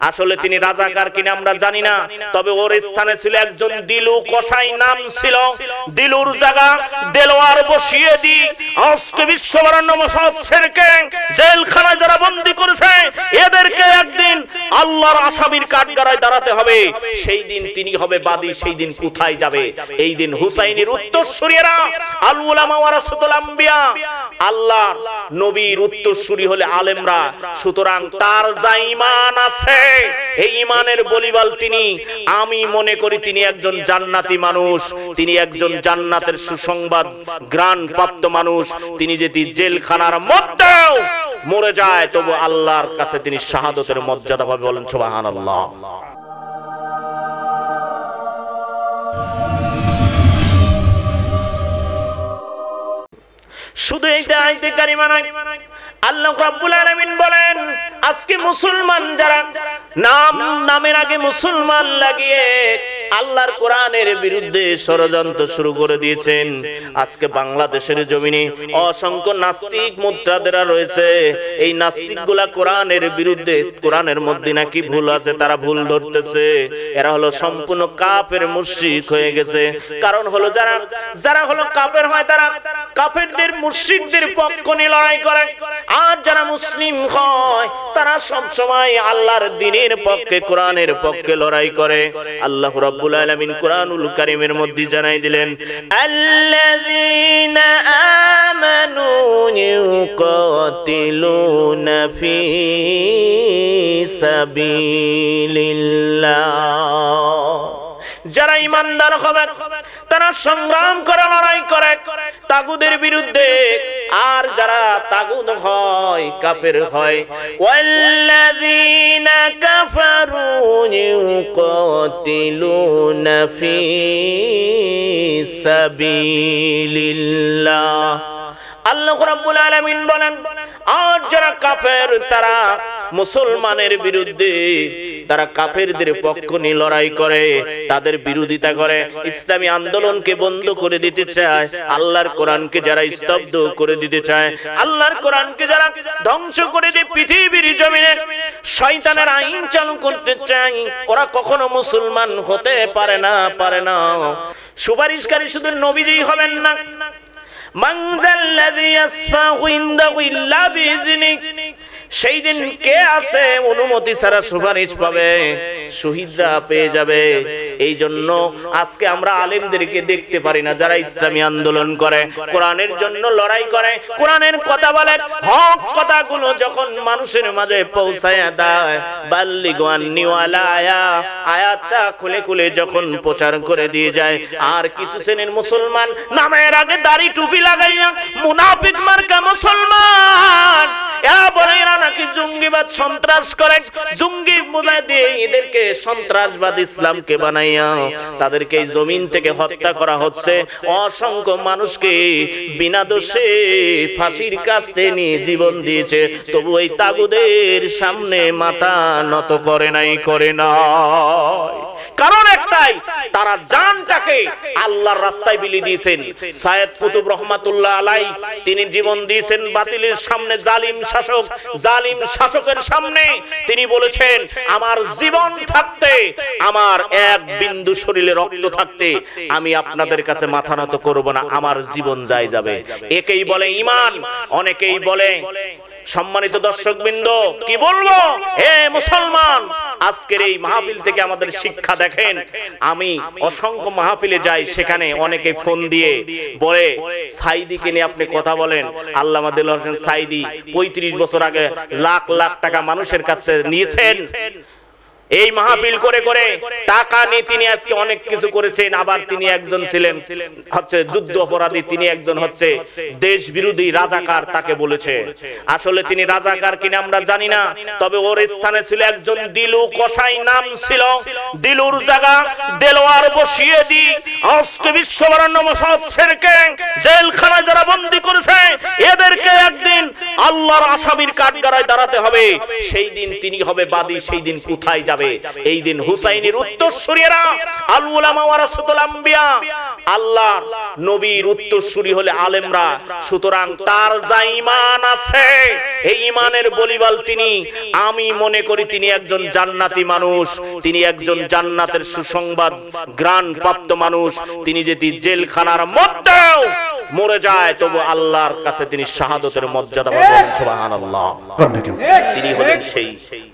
আসলে তিনি রাজাকার কিনা আমরা জানি না, তবে ওর স্থানে ছিল একজন দিলু কসাই, নাম ছিল দিলুর জায়গা দেলোয়ার বসিয়ে দি আজকে বিশ্ববরেণ্য মুসাফিরকে জেলখানায় যারা বন্দী করেছে এদেরকে একদিন আল্লাহর আসামির কাঠগড়ায় দাঁড়াতে হবে। সেই দিন তিনি হবে বাদী। সেই দিন কোথায় যাবে? এই দিন হুসাইনের উত্তরসূরিরা আল উলামা ওয়ারাসাতুল আম্বিয়া, আল্লাহর নবীর উত্তরসূরি হলে আলেমরা। সুতরাং তার যা ঈমান আছে এই ঈমানের বলিবাল তিনি। আমি মনে করি তিনি একজন জান্নাতি মানুষ, তিনি একজন জান্নাতের সুসংবাদ গ্রাণ প্রাপ্ত মানুষ। তিনি যদি জেলখানার মধ্যেও মরে যায় তবু আল্লাহর কাছে তিনি শাহাদাতের মর্যাদা পাবে। বলেন সুবহানাল্লাহ। শুধু এইটা আয়াতে কারিমা নয়, আল্লাহ রাব্বুল আলামিন বলেন আজকে মুসলমান যারা নামের আগে মুসলমান লাগিয়ে আল্লাহর কোরআনের বিরুদ্ধে ষড়যন্ত্র শুরু করে দিয়েছেন। আজকে বাংলাদেশের জমিনে অসংখ্য নাস্তিক মুত্তাদিরা রয়েছে। এই নাস্তিকগুলা কোরআনের বিরুদ্ধে, কোরআনের মধ্যে নাকি ভুল আছে তারা ভুল ধরতেছে। এরা হলো সম্পূর্ণ কাফের মুশরিক হয়ে গেছে। কারণ হলো যারা হলো কাফের হয় তারা কাফেরদের মুশরিকদের পক্ষ নিয়ে লড়াই করে, আর যারা মুসলিম হয় তারা সব সময় আল্লাহর দ্বীনের পক্ষে, কোরআনের পক্ষে লড়াই করে। আল্লাহ রাব্বুল আলামিন কোরআনুল কারীমের মধ্যে জানাই দিলেন আল্লাযীনা আমানু ইউকাতিলুনা ফি সাবিলিল্লাহ। যারা ঈমানদার হবে তারা সংগ্রাম করে, লড়াই করে তাগুদের বিরুদ্ধে। আর যারা তাগুদ হয়, কাফের হয়, ওয়াল্লাযীনা কাফারু ইউকাতিলুনা ফি সাবিলিল্লাহ। আল্লাহ রাব্বুল আলামিন বলেন আর যারা কাফের তারা মুসলমানের বিরুদ্ধে, তারা কাফেরদের পক্ষ নিয়ে লড়াই করে, তাদের বিরোধিতা করে, ইসলামী আন্দোলনকে বন্ধ করে দিতে চায়, আল্লাহর কোরআনকে যারা স্তব্ধ করে দিতে চায়, আল্লাহর কোরআনকে যারা ধ্বংস করে দিয়ে পৃথিবীর জমিনে শয়তানের আইন চালু করতে চায়, ওরা কখনো মুসলমান হতে পারে না। সুপারিশকারী শুধু নবীজি হবেন না, মান যাল্লাযী ইয়াসফাহু ইনদাহু ইল্লা বিইযনি। সেই দিন কে আছে অনুমতি ছাড়া সুপারিশ পাবে? শহীদরা পেয়ে যাবে। এই জন্য আজকে আমরা আলেমদেরকে দেখতে পারি না যারা ইসলামী আন্দোলন করে, কোরআনের জন্য লড়াই করে, কোরআনের কথা বলে, হক কথাগুলো যখন মানুষের মাঝে পৌঁছায়া দেয়, বাল্লিগু আন্নী ওয়ালা আয়া, আয়াতটা খুলে খুলে যখন প্রচার করে দিয়ে যায়। আর কিছু শ্রেণীর মুসলমান নামের আগে দাড়ি টুপি লাগাইয়া মুনাফিক মার্কা মুসলমান, এরা বলে এরা নাকি জঙ্গিবাদ সন্ত্রাস করে, জঙ্গি বোঝায় দিয়ে এদেরকে সন্ত্রাসবাদ ইসলামকে বানাইয়া তাদেরকে এই জমিন থেকে হত্যা করা হচ্ছে। অসংখ্য মানুষকে বিনা দোষে ফাঁসির কাছে নিয়ে জীবন দিয়েছে, তবু এই তাগুদের সামনে মাথা নত করে নাই। কারণ একটাই, তারা জানটাকে আল্লাহর রাস্তায় বিলিয়ে দিয়েছেন। সাইয়েদ কুতুব রহমাতুল্লাহ আলাই তিনি জীবন দিয়েছেন বাতিলের সামনে, জালিম শাসকের সামনে। তিনি বলেছেন আমার জীবন থাকতে, আমার এক বিন্দু শরীরে রক্ত থাকতে আমি আপনাদের কাছে মাথা নত করব না, আমার জীবন যাবে। একেই বলে ঈমান। অনেকেই বলে, সম্মানিত দর্শকবৃন্দ কি বলবো, হে মুসলমান, আজকের এই মাহফিল থেকে আমাদের শিক্ষা দেখেন। আমি অসংখ্য মাহফিলে যাই, সেখানে অনেকে ফোন দিয়ে বলে সাইদিকে নিয়ে আপনি কথা বলেন। আল্লামা দেলোয়ার হোসেন সাইদি 35 বছর আগে লাখ লাখ টাকা মানুষের কাছে নিয়েছেন। এই মাহফিল করে করে টাকা নিয়ে তিনি আজকে অনেক কিছু করেছেন। আবার তিনি একজন ছিলেন হচ্ছে যুদ্ধ অপরাধী, তিনি একজন হচ্ছে দেশ বিরোধী রাজাকার, তাকে বলেছে। আসলে তিনি রাজাকার কিনা আমরা জানি না, তবে ওর স্থানে ছিল একজন দিলু কসাই, নাম ছিল দিলুর জায়গা দেলোয়ার বসিয়ে দি আজকে বিশ্ববরেণ্য মুসাফিরকে জেলখানায় যারা বন্দী করেছে এদেরকে একদিন আল্লাহর আসামির কাঠগড়ায় দাঁড়াতে হবে, সেই দিন তিনি হবে বাদী। সেই দিন কোথায় যাবে? এই দিন হুসাইনের উত্তরসূরিরা আল উলামা ওয়ারাসাতুল আম্বিয়া, আল্লাহর নবীর উত্তরসূরি হলে আলেমরা। সুতরাং তার যা ঈমান আছে, এই ঈমানের বলিবাল তিনি, আমি মনে করি তিনি একজন জান্নাতি মানুষ, তিনি একজন জান্নাতের সুসংবাদ গ্রাণ প্রাপ্ত মানুষ। তিনি যদি জেলখানার মধ্যেও মরে যায় তবু আল্লাহর কাছে তিনি শাহাদাতের মর্যাদা পাবেন। সুবহানাল্লাহ। তিনি হলেন সেই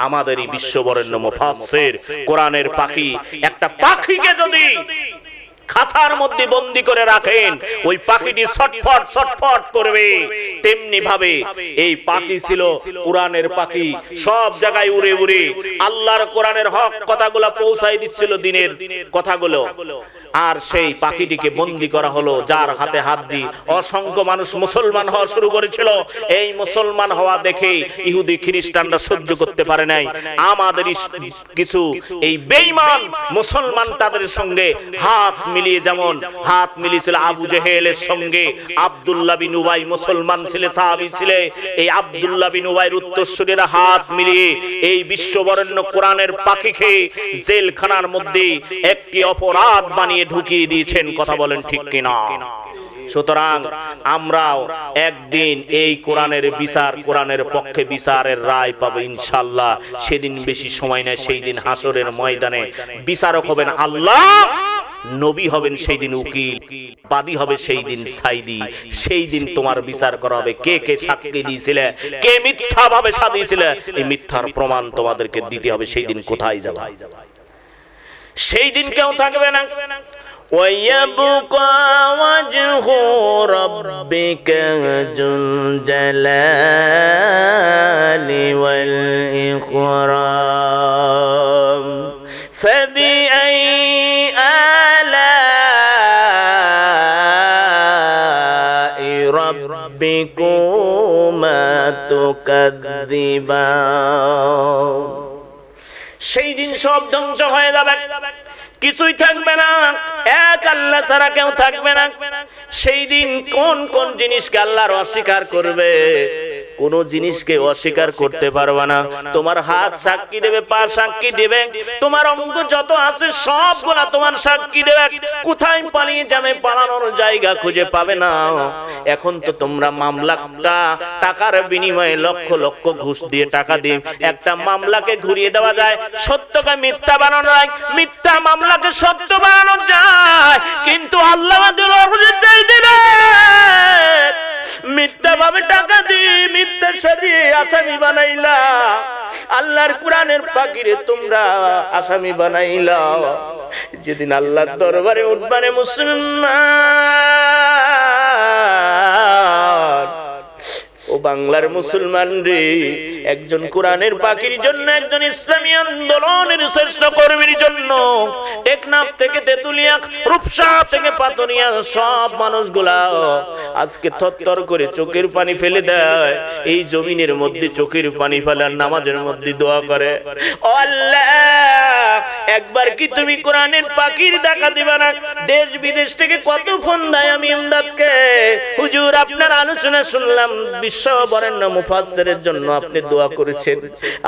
আমাদেরই বিশ্ববরেণ্য মুফাসসির, কোরআনের পাখি। একটা পাখিকে যদি খাঁচার মধ্যে বন্দী করে রাখেন, ওই পাখিটি ছটফট ছটফট করবে। তেমনি ভাবে এই পাখি ছিল কোরআনের পাখি, সব জায়গায় উড়ে উড়ে আল্লাহর কোরআনের হক কথাগুলো পৌঁছাই দিচ্ছিল, দিনের কথাগুলো। আর সেই পাখিটিকে বন্দী করা হলো, যার হাতে হাত দিয়ে অসংখ্য মানুষ মুসলমান হওয়া শুরু করেছিল। এই মুসলমান হওয়া দেখে ইহুদি খ্রিস্টানরা সহ্য করতে পারে নাই। আমাদের কিছু এই বেঈমান মুসলমান তাদের সঙ্গে হাত মিলিয়ে, যেমন হাত মিলিয়েছিল আবু জেহেলের সঙ্গে। আব্দুল্লাহ বিন উবাই মুসলমান ছিলেন, সাহাবী ছিলেন। এই আব্দুল্লাহ বিন উবাইয়ের উত্তরসূরিরা হাত মিলিয়ে এই বিশ্ববরেণ্য কোরআনের পাখিকে জেলখানার মধ্যে একটি অপরাধ বানিয়ে ঢুকিয়ে দিয়েছেন। কথা বলেন ঠিক কিনা? সুতরাং আমরাও একদিন এই কোরআনের বিচার, কোরআনের পক্ষে বিচারের রায় পাবো ইনশাআল্লাহ। সেদিন বেশি সময় নেই, সেই দিন হাসরের ময়দানে বিচারক হবেন আল্লাহ, নবী হবেন সেই দিন উকিল, বাদী হবে সেই দিন সাইদি। সেই দিন তোমার বিচার করা হবে, কে কে সাক্ষী দিয়েছিলে, কে মিথ্যা ভাবে সাজিয়েছিলে, এই মিথ্যার প্রমাণ তোমাদেরকে দিতে হবে। সেই দিন কোথায় যাবে? সেই দিন কেউ থাকবে না। وَيَبْقَى وَجْهُ رَبِّكَ ذُو الْجَلَالِ وَالْإِكْرَامِ فَبِأَيِّ آلَاءِ رَبِّكُمَا تُكَذِّبَانِ। সেই দিন সব ধ্বংস হয়ে যাবে, কিছুই থাকবে না, এক আল্লাহ ছাড়া কেউ থাকবে না। সেই দিন কোন কোন জিনিসকে আল্লাহর অস্বীকার করবে? কোন জিনিসকে অস্বীকার করতে পারবে না। তোমার হাত সাক্ষী দেবে, পা সাক্ষী দেবে, তোমার অঙ্গ যত আছে সবগুলা তোমার সাক্ষী দেবে। কোথায় পালিয়ে যাবে? পালানোর জায়গা খুঁজে পাবে না। এখন তো তোমরা মামলাটা টাকার বিনিময়ে লক্ষ লক্ষ ঘুষ দিয়ে, টাকা দিয়ে একটা মামলাকে ঘুরিয়ে দেওয়া যায়। সত্যকে মিথ্যা বানানো যায়, মিথ্যা মামলাকে সত্য বানানো যায়। কিন্তু আল্লাহ মিথ্যা ভাবে টাকা দিয়ে মিথ্যা সাজিয়ে আসামি বানাইলা। আল্লাহর কোরআনের পাখিরে তোমরা আসামি বানাইলা। যেদিন আল্লাহর দরবারে উঠবারে মুসলমান, ও বাংলার মুসলমান রে, একজন কোরআনের পাখির জন্য, একজন ইসলামী আন্দোলনের শ্রেষ্ঠ কর্মীর জন্য টেকনাফ থেকে তেতুলিয়া, রূপসা থেকে পাতনিয়া সব মানুষগুলা আজকে থরথর করে চোখের পানি ফেলে দেয়। এই জমিনের মধ্যে চোখের পানি ফেলার নামাজের মধ্যে দোয়া করে, ও আল্লাহ একবার কি তুমি কোরআনের পাখির দেখা দিবা না? দেশ বিদেশ থেকে কত ফোন দেয় আমি ইমদাদকে, হুজুর আপনার আলোচনা শুনলাম, বিশ্ববরেণ্য মুফাসসিরের জন্য আপনি দোয়া করেছেন,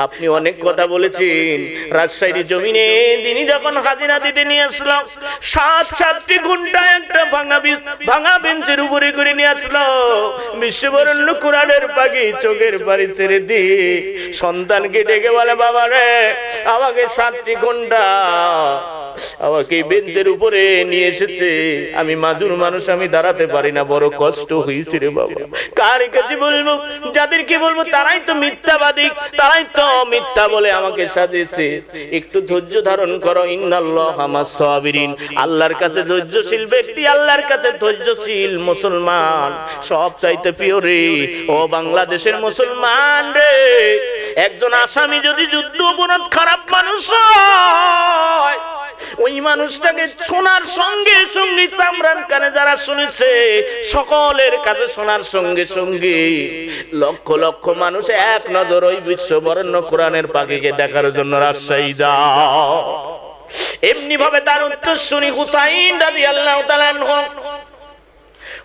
আপনি অনেক কথা বলেছেন। রাজশাহীর জমিনে তিনি যখন হাজিরা দিতে নিয়ে আসলাম, 7-7টি ঘন্টা একটা ভাঙা বেঞ্চের উপরে করে নিয়ে আসলো। বিশ্ববরেণ্য কোরআনের পাখি চোখের পানি ছেড়ে দিয়ে সন্তানকে ডেকে বলে, বাবা রে আমাকে 7টি ঘন্টা আমাকে বেঞ্চের উপরে নিয়ে এসেছে, আমি মাজুর মানুষ, আমি দাঁড়াতে পারি না, বড় কষ্ট হয়েছে রে বাবা। কার কাছে বলবো? যাদেরকে বলবো তারাই তো মিথ্যাবাদী, তারাই তো মিথ্যা বলে আমাকে সাজিয়েছে। একটু ধৈর্য ধারণ করো, ইন্নাল্লাহা মাস সাবিরিন। আল্লাহর কাছে ধৈর্যশীল ব্যক্তি, আল্লাহর কাছে ধৈর্যশীল মুসলমান সব চাইতে প্রিয় রে। ও বাংলাদেশের মুসলমান রে, একজন আসামি যদি যুদ্ধ অপরাধ খারাপ মানুষ হয়, ওই মানুষটাকে শোনার সঙ্গে সঙ্গে ইমরান খানে যারা শুনেছে সকলের কাছে শোনার সঙ্গে সঙ্গে লক্ষ লক্ষ মানুষ এক নজর ওই বিশ্ববরেণ্য কোরআনের পাখিকে দেখার জন্য রাজশাহী যাও। এমনি ভাবে তার উত্তরসূরি হুসাইন রাদিয়াল্লাহু তাআলা আনহু,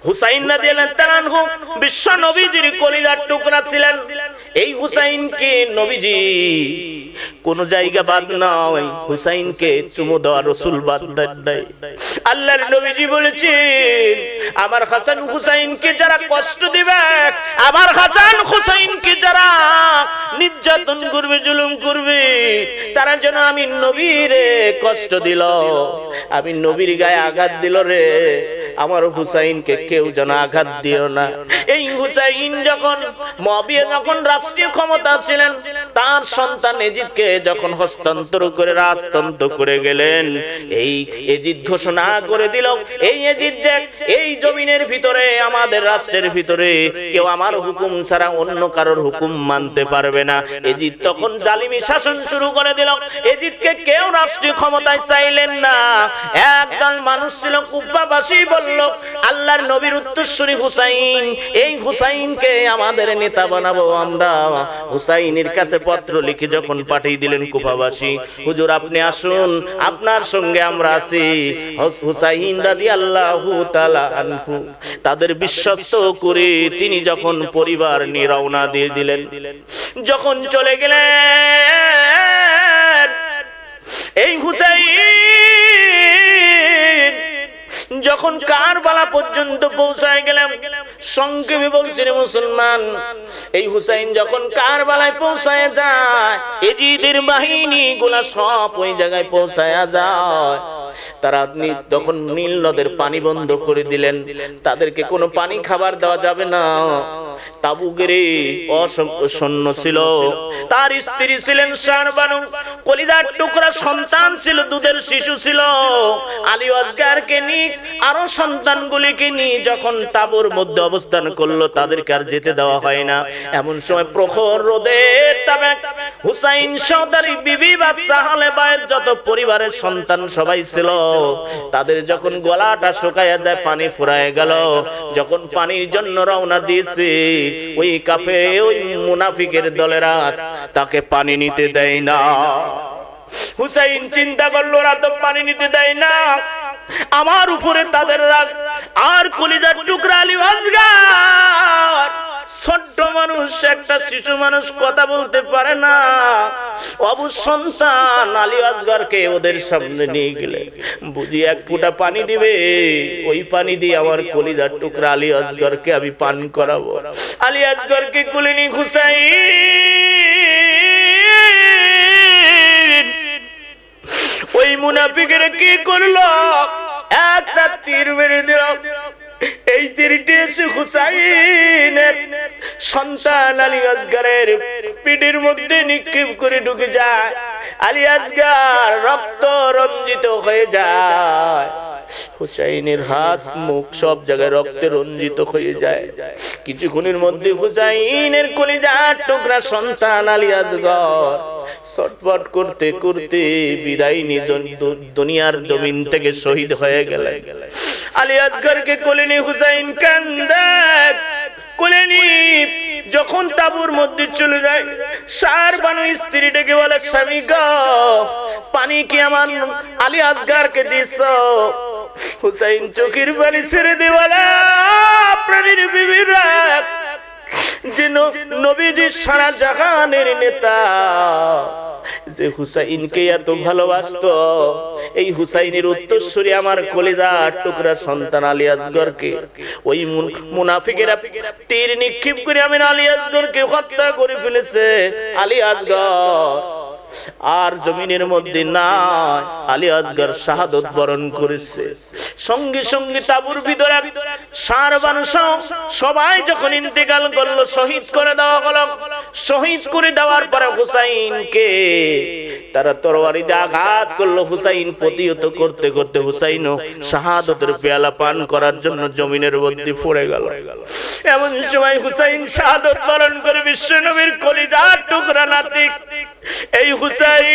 হুসাইন রাদিয়াল্লাহু তাআলা আনহু বিশ্ব নবীজির কলিজার টুকরা ছিলেন। এই হুসাইনকে নবীজি কোন জায়গা বাদ নয়, হুসাইনকে চুমু দেওয়া রাসূল বাদ দেন নাই। আল্লাহর নবীজি বলেছেন, আমার হাসান হুসাইনকে যারা কষ্ট দিবে, আমার হাসান হুসাইনকে যারা নির্যাতন করবে, জুলুম করবে, তারা যেন আমি নবীরে কষ্ট দিল, আমি নবীর গায়ে আঘাত দিল রে, আমার হুসাইনকে কেউ যেন আঘাত দিও না। এই হুসাইন যখন মুআবিয়া যখন রাষ্ট্রীয় ক্ষমতা ছিলেন, তার সন্তান এজিদকে যখন হস্তান্তর করে রাজতন্ত্র করে গেলেন, এই এজিদ ঘোষণা করে দিল, এই এজিদ যে এই জমিনের ভিতরে, আমাদের রাষ্ট্রের ভিতরে কেউ আমার হুকুম ছাড়া অন্য কারোর হুকুম মানতে পারবে না। এজিদ তখন জালিমি শাসন শুরু করে দিল। এজিদকে কেউ রাষ্ট্রীয় ক্ষমতায় চাইলেন না। একদল মানুষ ছিল কুফাবাসী, বলল আল্লাহর নবীর উত্তরসূরি হুসাইন, এই হুসাইনকে আমাদের নেতা বানাবো আমরা। হুসাইনের কাছে পত্র লিখে যখন পাঠিয়ে দিলেন কুফাবাসী, হুজুর আপনি আসুন, আপনার সঙ্গে আমরা আছি। হুসাইন রাদিয়াল্লাহু তাআলা আনহু তাদের বিশ্বস্ত করে তিনি যখন পরিবার নিয়ে রওনা দিয়ে দিলেন, যখন চলে গেলেন, এই হুসাইন যখন কারবালা পর্যন্ত পৌঁছায় গেলাম, সংক্ষেপে বলছেন মুসলমান, এই হুসাইন যখন কারবালায় পৌঁছায় যায়, এজিদের বাহিনী গুলা সব ওই জায়গায় পৌঁছায় যায়। তারা তখন নীল নদের পানি বন্ধ করে দিলেন, তাদেরকে কোনো পানি খাবার দেওয়া যাবে না। তাবু গেরে অসংখ্য সৈন্য ছিল, তার স্ত্রী ছিলেন শারবানু, কলিজার টুকরা সন্তান ছিল, দুধের শিশু ছিল। আলী আসগারকে নিয়ে আরো সন্তানগুলিকে নিয়ে যখন তাবুর মধ্যে অবস্থান করলো, তাদেরকে আর যেতে দেওয়া হয় না। এমন সময় প্রখর রোদের তাপে হুসাইন সওদারি বিবি বাদশা হালেবায়ের যত পরিবারের সন্তান সবাই ছিল, তাদের যখন গলাটা শুকায়া যায়, পানি ফুরায় গেল, যখন পানির জন্য রওনা দিয়েছে, ওই কাফে ওই মুনাফিকের দলেরা তাকে পানি নিতে দেয় না। হুসাইন চিন্তা করলো, ওরা তো পানি নিতে দেয় না, আমার উপরে তাদের রাগ। আর কলিজার টুকরা আলী আসগার ছোট্ট মানুষ, একটা শিশু মানুষ, কথা বলতে পারে না, অবুঝ সন্তান আলী আসগরকে ওদের সামনে নিয়ে গেলে বুঝি এক ফোঁটা পানি দিবে, ওই পানি দিয়ে আমার কলিজার টুকরা আলী আসগরকে আমি পান করাবো। আলী আসগরকে কোলে নিয়ে হুসাইন ওই মুনাফিকেরা কি করলো, একটা তীর মেরে দিল। এই তীরটি এসে হুসাইনের সন্তান আলী আসগরের পিঠের মধ্যে নিক্ষেপ করে ঢুকে যায়। আলী আসগর রক্ত রঞ্জিত হয়ে যায়, হুসাইনের হাত মুখ সব জায়গায় রক্তে রঞ্জিত হয়ে যায়। কিছুক্ষণের মধ্যে হুসাইনের কলিজার টুকরা সন্তান আলী আসগর ছটফট করতে করতে বিদায় নিয়ে দুনিয়ার জমিন থেকে শহীদ হয়ে গেল। আলী আসগরকে কোলে নিয়ে হুসাইন কান্দে, কোলে নিয়ে যখন তাবুর মধ্যে চলে যায়, শারবানু স্ত্রীটাকে বলে, স্বামী গো, পানি কি আমার আলী আসগরকে দিছ? হুসাইন চোখের পানি ছেড়ে দিয়ে বলে, প্রাণীর বিবিরা, যে নবীজি সারা জাহানের নেতা, যে হুসাইনকে এত ভালোবাসতো, এই হুসাইনের উত্তরসূরি আমার কলিজার টুকরা সন্তান আলী আসগরকে ওই মুনাফিকেরা তীর নিক্ষেপ করে আমি আলী আসগরকে হত্যা করে ফেলেছে। আলী আসগর আর জমিনের মধ্যে নাই, আলী আসগর শাহাদত বরণ করেছে। সঙ্গে সঙ্গে তাবুর ভিতরে শারবানু সবাই যখন ইন্তেকাল করলো, শহীদ করে দেওয়া হলো। শহীদ করে দেওয়ার পরে হুসাইনকে তারা তরবারি দিয়ে আঘাত করলো। হুসাইন প্রতিহত করতে করতে হুসাইনও শাহাদতের পেয়ালা পান করার জন্য জমিনের মধ্যে পড়ে গেল। এমন সময় হুসাইন শাহাদত বরণ করে বিশ্ব নবীর কলিজার টুকরা নাতি এই হুসাইন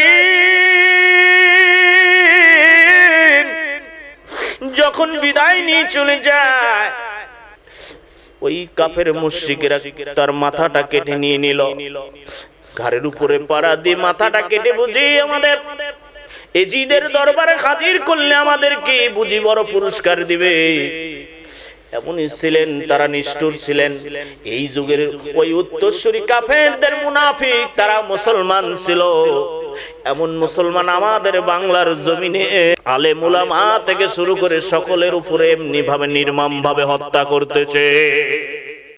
যখন বিদায় নিয়ে চলে যায়, ওই কাফের মুশরিকেরা তার মাথাটা কেটে নিয়ে নিল, ঘাড়ের উপরে পাড়া দিয়ে মাথাটা কেটে বুঝি আমাদের এজিদের দরবারে হাজির করলে আমাদেরকে বুঝি বড় পুরস্কার দিবে। এমনই ছিলেন, তারা নিষ্ঠুর ছিলেন। এই যুগের ওই উত্তরসূরি কাফেরদের মুনাফিক তারা মুসলমান ছিল। এমন মুসলমান আমাদের বাংলার জমিনে আলেম উলামা থেকে শুরু করে সকলের উপরে এমনি ভাবে নির্মম ভাবে হত্যা করতেছে।